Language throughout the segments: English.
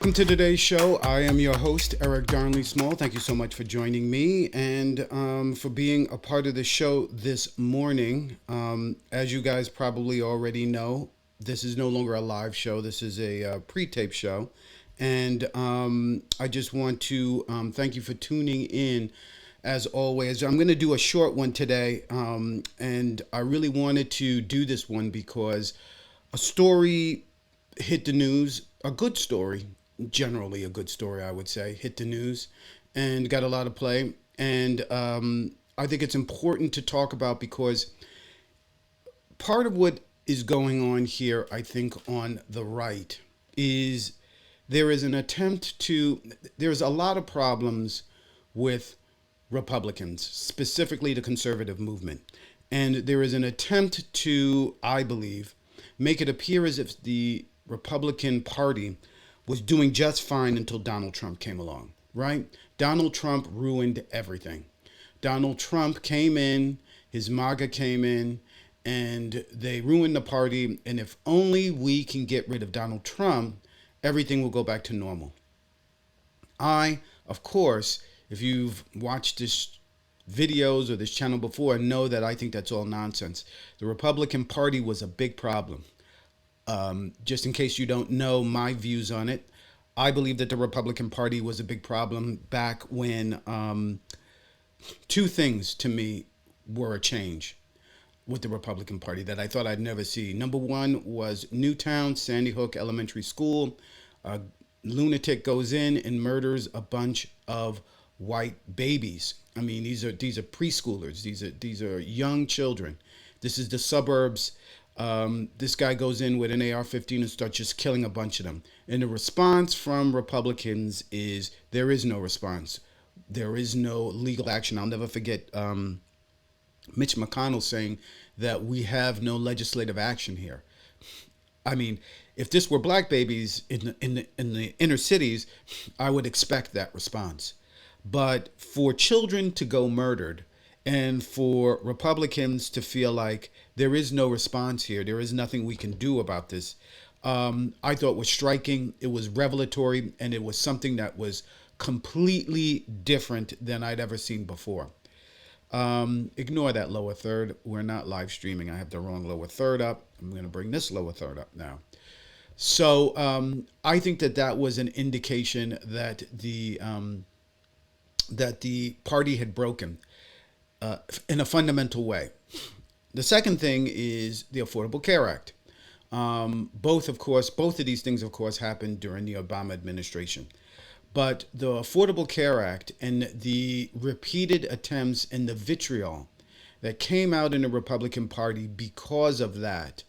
Welcome to today's show. I am your host, Eric Darnley Small. Thank you so much for joining me and for being a part of the show this morning. As you guys probably already know, this is no longer a live show. This is a pre-tape show. And I just want to thank you for tuning in. As always, I'm going to do a short one today. And I really wanted to do this one because a story hit the news, a good story, generally a good story, I would say, hit the news and got a lot of play. And I think it's important to talk about because part of what is going on here, I think, on the right is there is an attempt to, there's a lot of problems with Republicans, specifically the conservative movement. And there is an attempt to, I believe, make it appear as if the Republican Party was doing just fine until Donald Trump came along, right? Donald Trump ruined everything. Donald Trump came in, his MAGA came in, and they ruined the party. And if only we can get rid of Donald Trump, everything will go back to normal. Of course, if you've watched this videos or this channel before, know that I think that's all nonsense. The Republican Party was a big problem. Just in case you don't know my views on it, I believe that the Republican Party was a big problem back when two things to me were a change with the Republican Party that I thought I'd never see. Number one was Newtown, Sandy Hook Elementary School. A lunatic goes in and murders a bunch of white babies. I mean, these are preschoolers. These are young children. This is the suburbs. This guy goes in with an AR-15 and starts just killing a bunch of them. And the response from Republicans is there is no response. There is no legal action. I'll never forget Mitch McConnell saying that we have no legislative action here. I mean, if this were black babies in the inner cities, I would expect that response. But for children to go murdered and for Republicans to feel like there is no response here, there is nothing we can do about this, I thought was striking. It was revelatory, and it was something that was completely different than I'd ever seen before. Ignore that lower third. We're not live streaming. I have the wrong lower third up. I'm going to bring this lower third up now. So I think that was an indication that the party had broken in a fundamental way. The second thing is the Affordable Care Act. Both of these things, of course, happened during the Obama administration. But the Affordable Care Act and the repeated attempts and the vitriol that came out in the Republican Party because of that,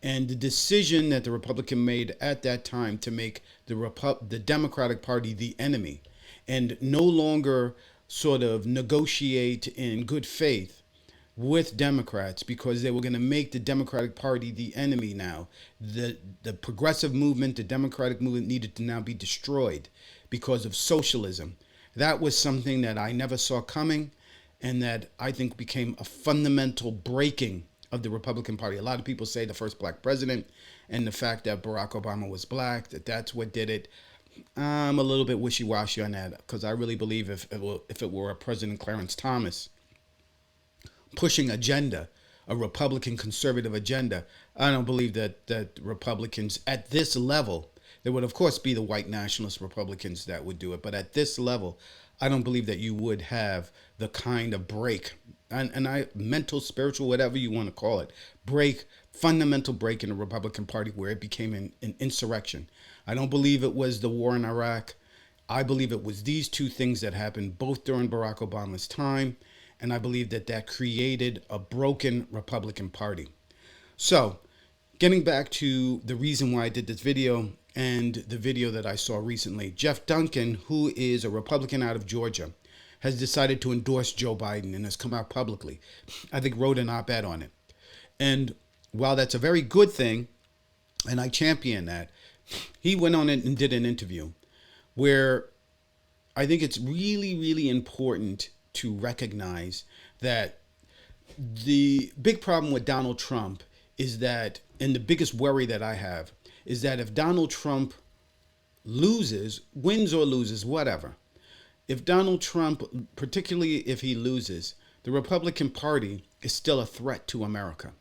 and the decision that the Republican made at that time to make the Democratic Party the enemy and no longer sort of negotiate in good faith with Democrats because they were going to make the Democratic Party the enemy now. The progressive movement, the Democratic movement needed to now be destroyed because of socialism. That was something that I never saw coming and that I think became a fundamental breaking of the Republican Party. A lot of people say the first black president and the fact that Barack Obama was black, that's what did it. I'm a little bit wishy-washy on that because I really believe if it were a President Clarence Thomas pushing agenda, a Republican conservative agenda, I don't believe that Republicans at this level, there would of course be the white nationalist Republicans that would do it, but at this level, I don't believe that you would have the kind of break, and mental, spiritual, whatever you want to call it, fundamental break in the Republican Party where it became an insurrection. I don't believe it was the war in Iraq. I believe it was these two things that happened both during Barack Obama's time, and I believe that created a broken Republican Party. So, getting back to the reason why I did this video and the video that I saw recently, Jeff Duncan, who is a Republican out of Georgia, has decided to endorse Joe Biden and has come out publicly. I think wrote an op-ed on it. And while that's a very good thing, and I champion that, he went on it and did an interview where I think it's really, really important to recognize that the big problem with Donald Trump is that, and the biggest worry that I have, is that if Donald Trump loses, wins or loses, whatever, if Donald Trump, particularly if he loses, the Republican Party is still a threat to America.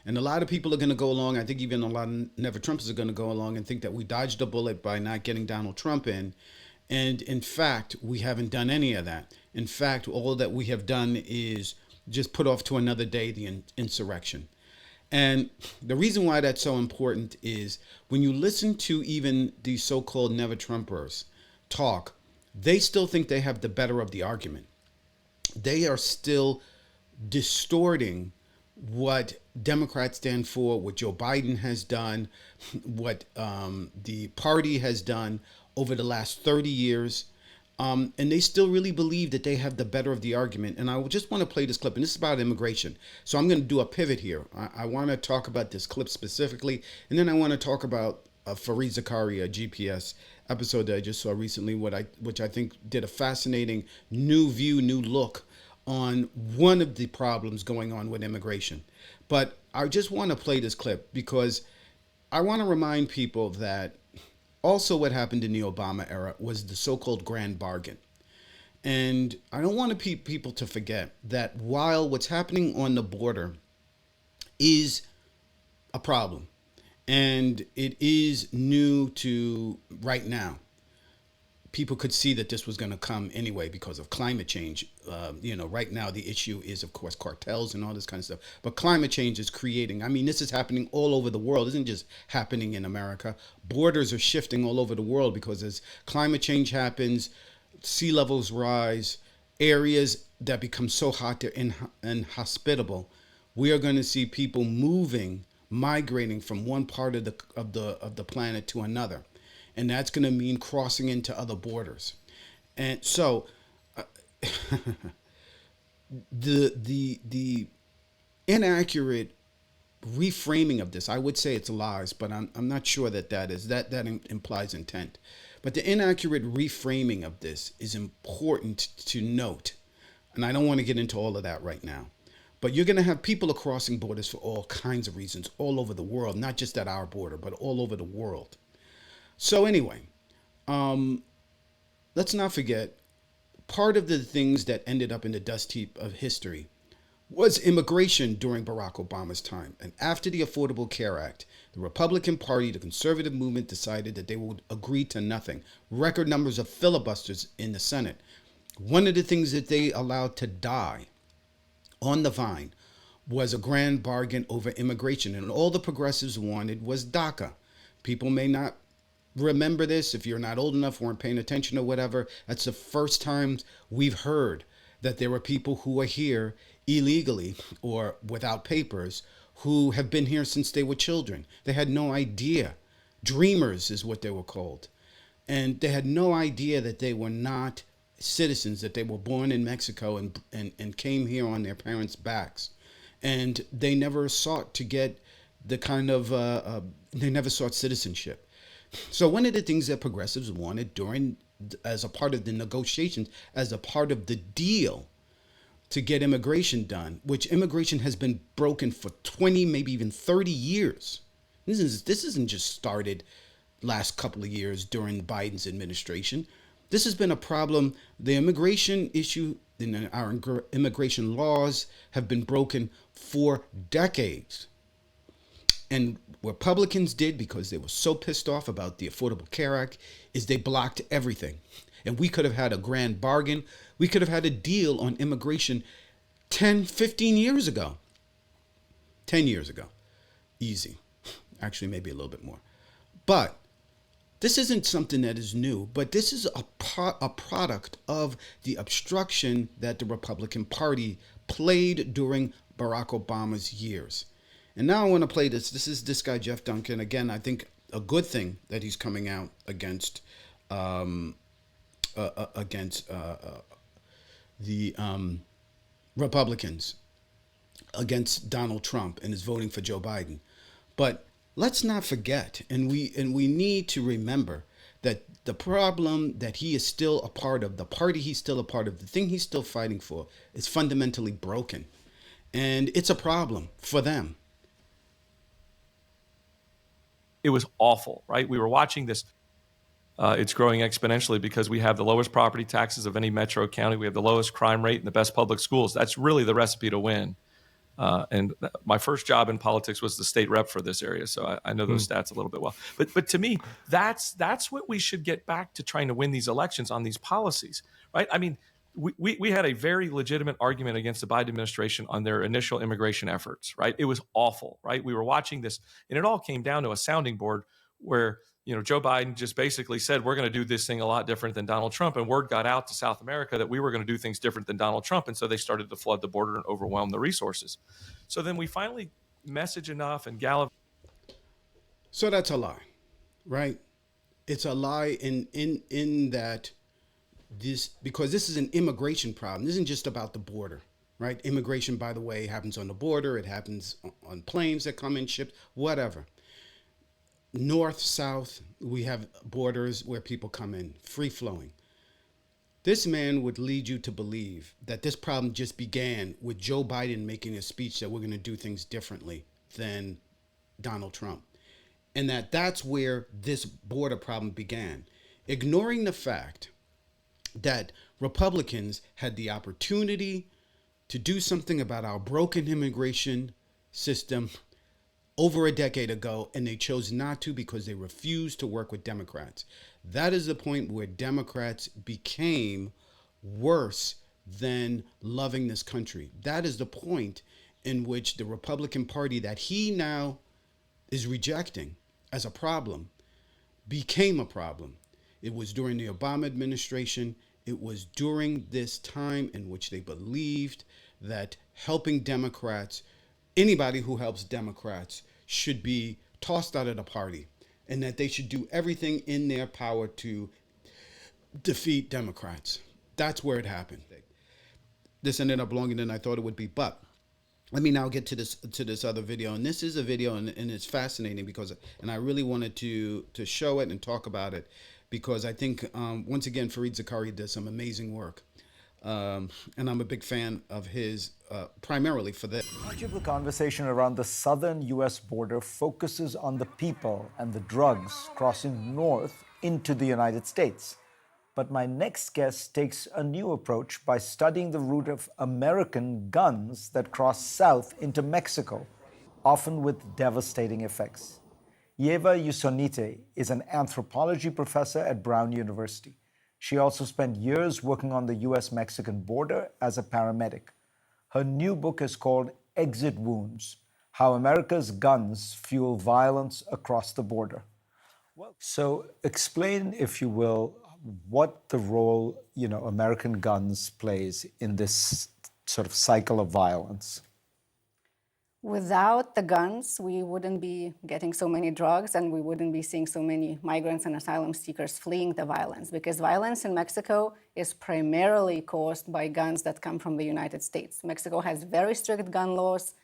And a lot of people are going to go along. I think even a lot of Never Trumpers are going to go along and think that we dodged a bullet by not getting Donald Trump in. And in fact, we haven't done any of that. In fact, all that we have done is just put off to another day the insurrection. And the reason why that's so important is when you listen to even these so called Never Trumpers talk, they still think they have the better of the argument. They are still distorting what Democrats stand for, what Joe Biden has done, what the party has done over the last 30 years. And they still really believe that they have the better of the argument. And I just want to play this clip, and this is about immigration. So I'm going to do a pivot here. I want to talk about this clip specifically, and then I want to talk about Fareed Zakaria GPS episode that I just saw recently, which I think did a fascinating new view, new look on one of the problems going on with immigration. But I just want to play this clip because I want to remind people that also what happened in the Obama era was the so-called grand bargain. And I don't want people to forget that while what's happening on the border is a problem, and it is new to right now, people could see that this was going to come anyway because of climate change. Right now the issue is, of course, cartels and all this kind of stuff. But climate change is creating, I mean, this is happening all over the world. It isn't just happening in America. Borders are shifting all over the world because as climate change happens, sea levels rise, areas that become so hot they're inhospitable. We are going to see people migrating from one part of the planet to another, and that's going to mean crossing into other borders. And so the inaccurate reframing of this, I would say it's lies, but I'm not sure that implies intent. But the inaccurate reframing of this is important to note, and I don't want to get into all of that right now. But you're going to have people crossing borders for all kinds of reasons all over the world, not just at our border, but all over the world. So anyway, let's not forget, part of the things that ended up in the dust heap of history was immigration during Barack Obama's time. And after the Affordable Care Act, the Republican Party, the conservative movement, decided that they would agree to nothing. Record numbers of filibusters in the Senate. One of the things that they allowed to die on the vine was a grand bargain over immigration. And all the progressives wanted was DACA. People may not remember this if you're not old enough, weren't paying attention or whatever. That's the first time we've heard that there were people who are here illegally or without papers who have been here since they were children. They had no idea. Dreamers is what they were called. And they had no idea that they were not citizens, that they were born in Mexico and came here on their parents' backs. And they never sought to get the kind of, they never sought citizenship. So one of the things that progressives wanted as a part of the negotiations, as a part of the deal to get immigration done, which immigration has been broken for 20, maybe even 30 years. This isn't just started last couple of years during Biden's administration. This has been a problem. The immigration issue, our immigration laws have been broken for decades. And what Republicans did, because they were so pissed off about the Affordable Care Act, is they blocked everything. And we could have had a grand bargain. We could have had a deal on immigration 10, 15 years ago. 10 years ago. Easy. Actually, maybe a little bit more. But this isn't something that is new, but this is a product of the obstruction that the Republican Party played during Barack Obama's years. And now I want to play this. This is this guy, Jeff Duncan. Again, I think a good thing that he's coming out against the Republicans, against Donald Trump, and is voting for Joe Biden. But let's not forget, and we need to remember that the problem that he is still a part of, the party he's still a part of, the thing he's still fighting for, is fundamentally broken. And it's a problem for them. It was awful, right? We were watching this It's growing exponentially because we have the lowest property taxes of any metro county. We have the lowest crime rate and the best public schools. That's really the recipe to win. And my first job in politics was the state rep for this area, so I know those stats a little bit well. But to me, that's what we should get back to, trying to win these elections on these policies, right? I mean, we had a very legitimate argument against the Biden administration on their initial immigration efforts, right? It was awful, right? We were watching this, and it all came down to a sounding board where Joe Biden just basically said, we're going to do this thing a lot different than Donald Trump. And word got out to South America that we were going to do things different than Donald Trump. And so they started to flood the border and overwhelm the resources. So then we finally message enough and gallivant. So that's a lie, right? It's a lie in that because this is an immigration problem. This isn't just about the border, right? Immigration, by the way, happens on the border. It happens on planes that come in, ships, whatever. North, south, we have borders where people come in, free flowing. This man would lead you to believe that this problem just began with Joe Biden making a speech that we're going to do things differently than Donald Trump. And that's where this border problem began. Ignoring the fact that Republicans had the opportunity to do something about our broken immigration system over a decade ago, and they chose not to because they refused to work with Democrats. That is the point where Democrats became worse than loving this country. That is the point in which the Republican Party that he now is rejecting as a problem became a problem. It was during the Obama administration. It was during this time in which they believed that helping Democrats, anybody who helps Democrats, should be tossed out of the party, and that they should do everything in their power to defeat Democrats. That's where it happened. This ended up longer than I thought it would be, but let me now get to this other video. And this is a video, and it's fascinating because, and I really wanted to show it and talk about it because I think once again Fareed Zakaria does some amazing work. And I'm a big fan of his, primarily for this. Much of the conversation around the southern U.S. border focuses on the people and the drugs crossing north into the United States. But my next guest takes a new approach by studying the route of American guns that cross south into Mexico, often with devastating effects. Yeva Yusonite is an anthropology professor at Brown University. She also spent years working on the U.S.-Mexican border as a paramedic. Her new book is called Exit Wounds: How America's Guns Fuel Violence Across the Border. So explain, if you will, what the role, American guns plays in this sort of cycle of violence. Without the guns, we wouldn't be getting so many drugs and we wouldn't be seeing so many migrants and asylum seekers fleeing the violence, because violence in Mexico is primarily caused by guns that come from the United States. Mexico has very strict gun laws,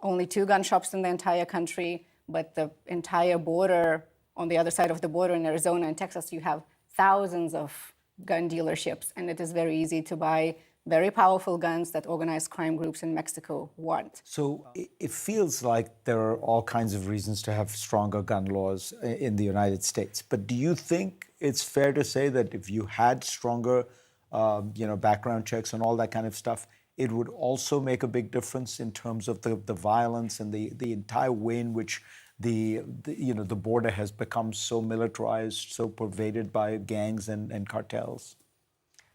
only 2 gun shops in the entire country, but the entire border, on the other side of the border in Arizona and Texas, you have thousands of gun dealerships, and it is very easy to buy very powerful guns that organized crime groups in Mexico want. So it feels like there are all kinds of reasons to have stronger gun laws in the United States. But do you think it's fair to say that if you had stronger, background checks and all that kind of stuff, it would also make a big difference in terms of the violence and the entire way in which the border has become so militarized, so pervaded by gangs and cartels?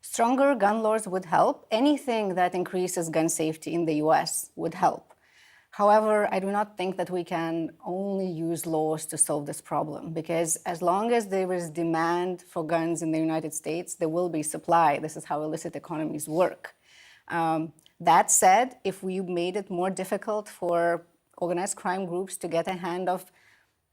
Stronger gun laws would help. Anything that increases gun safety in the US would help. However, I do not think that we can only use laws to solve this problem, because as long as there is demand for guns in the United States, there will be supply. This is how illicit economies work. That said, if we made it more difficult for organized crime groups to get a hand of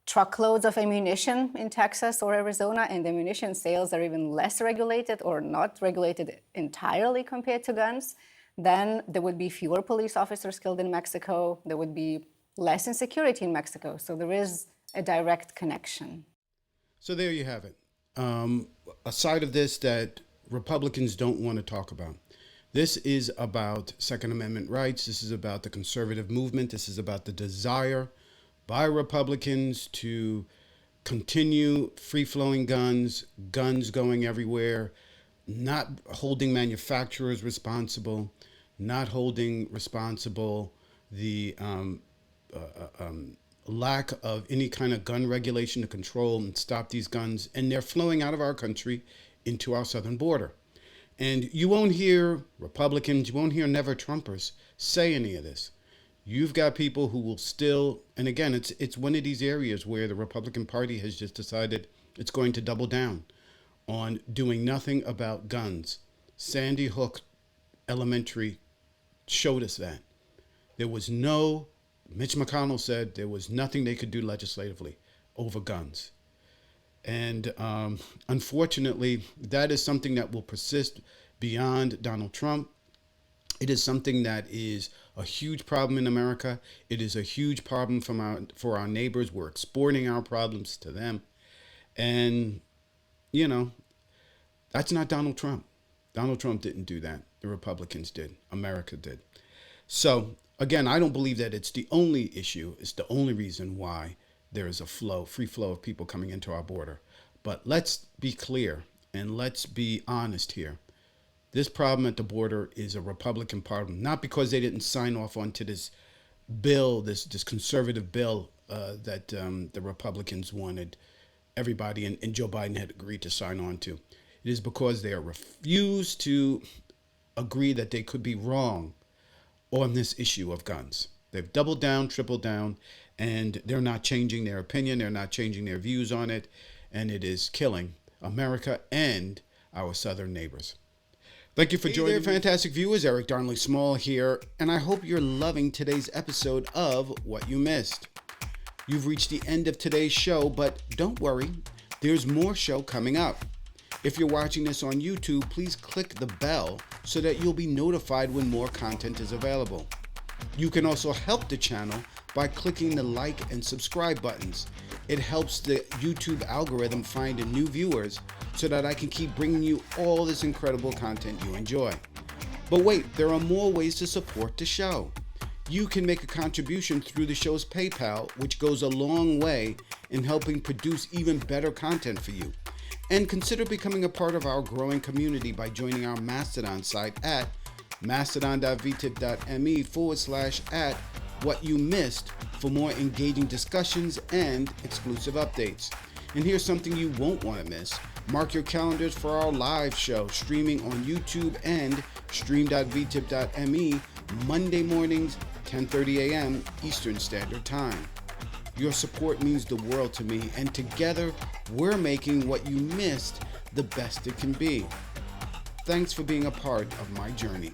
truckloads of ammunition in Texas or Arizona, and ammunition sales are even less regulated or not regulated entirely compared to guns, then there would be fewer police officers killed in Mexico, there would be less insecurity in Mexico. So there is a direct connection. So there you have it. A side of this that Republicans don't want to talk about. This is about Second Amendment rights. This is about the conservative movement. This is about the desire by Republicans to continue free-flowing guns going everywhere, not holding manufacturers responsible, not holding responsible the lack of any kind of gun regulation to control and stop these guns. And they're flowing out of our country into our southern border. And you won't hear Republicans, you won't hear never Trumpers say any of this. You've got people who will still, and again, it's one of these areas where the Republican Party has just decided it's going to double down on doing nothing about guns. Sandy Hook Elementary showed us that. There was no, Mitch McConnell said there was nothing they could do legislatively over guns. And unfortunately, that is something that will persist beyond Donald Trump. It is something that is a huge problem in America. It is a huge problem for our neighbors. We're exporting our problems to them. And, you know, that's not Donald Trump. Donald Trump didn't do that. The Republicans did. America did. So, again, I don't believe that it's the only issue. It's the only reason why there is a free flow of people coming into our border. But let's be clear and let's be honest here. This problem at the border is a Republican problem, not because they didn't sign off onto this bill, this conservative bill that the Republicans wanted everybody and Joe Biden had agreed to sign on to. It is because they refused to agree that they could be wrong on this issue of guns. They've doubled down, tripled down, and they're not changing their opinion. They're not changing their views on it. And it is killing America and our southern neighbors. Thank you for joining me, fantastic viewers. Eric Darnley Small here, and I hope you're loving today's episode of What You Missed. You've reached the end of today's show, but don't worry, there's more show coming up. If you're watching this on YouTube, please click the bell so that you'll be notified when more content is available. You can also help the channel by clicking the like and subscribe buttons. It helps the YouTube algorithm find new viewers so that I can keep bringing you all this incredible content you enjoy. But wait, there are more ways to support the show. You can make a contribution through the show's PayPal, which goes a long way in helping produce even better content for you. And consider becoming a part of our growing community by joining our Mastodon site at mastodon.vtip.me/@whatyoumissed for more engaging discussions and exclusive updates. And here's something you won't want to miss. Mark your calendars for our live show streaming on YouTube and stream.vtip.me Monday mornings, 10:30 a.m. Eastern Standard Time. Your support means the world to me, and together we're making What You Missed the best it can be. Thanks for being a part of my journey.